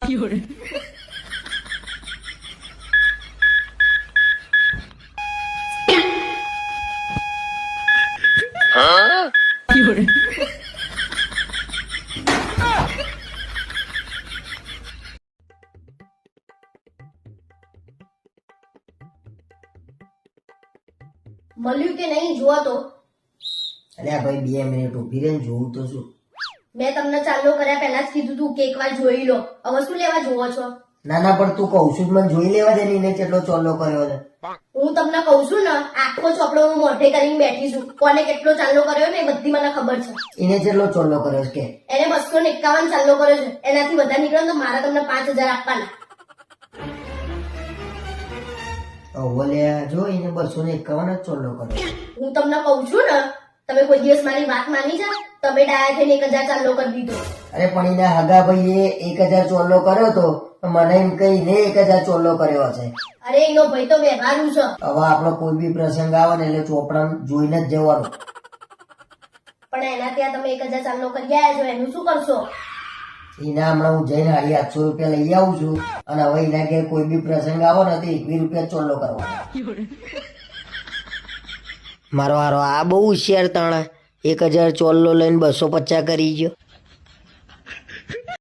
મળ્યું કે નહીં જોવા તો. અલ્યા ભાઈ 2 મિનિટ ઊભી રહીને જોઉં તો શું. મેં તમને ચાલુ કર્યા પહેલા જ કીધું તું કે એકવાર જોઈ લો. હવે શું લેવા જોવો છો? ના ના પણ તું કહું છું મને જોઈ લેવા દે ને એને કેટલો ચોલ્લો કર્યો છે. હું તમને કહું છું ને આખો ચોપડો હું મોઢે કરીને બેઠી છું. કોને કેટલો ચાલ્લો કર્યો ને એ બધી મને ખબર છે. એને કેટલો ચોલ્લો કર્યો છે કે? એને 251 ચાલ્લો કર્યો છે. એનાથી વધારે નીકળે તો મારે તમને 5000 આપવાના. ઓલે જો એને 251 જ ચોલ્લો કર્યો. હું તમને કહું છું ને તમે કોઈ દિવસ મારી વાત માની જા. તમે ડાયા થઈને 1000 ચાલ્લો કરી દીધો. અરે પણ એના હગા ભાઈએ 1000 ચોલ્લો કર્યો તો મને એમ કહીને 1000 ચોલ્લો કર્યો છે. અરે એનો ભાઈ તો વ્યવહારું છે. હવે આપણો કોઈ બી પ્રસંગ આવે ને એટલે ચોપડા જોઈને જ જવાનું. પણ એના ત્યાં તમે 1000 ચાલ્લો કરી આવ્યા છો એનું શું કરશો? એના હમણાં હું જઈને 850 રૂપિયા લઈ આવું છું અને હવે એના ઘેર કોઈ બી પ્રસંગ આવે ને તો 21 રૂપિયા ચોલ્લો કરવાનો. મારો હારો આ બહુ હોશિયાર તાણા 1000 ચોલ્લો લઈને 250 કરી ગયો.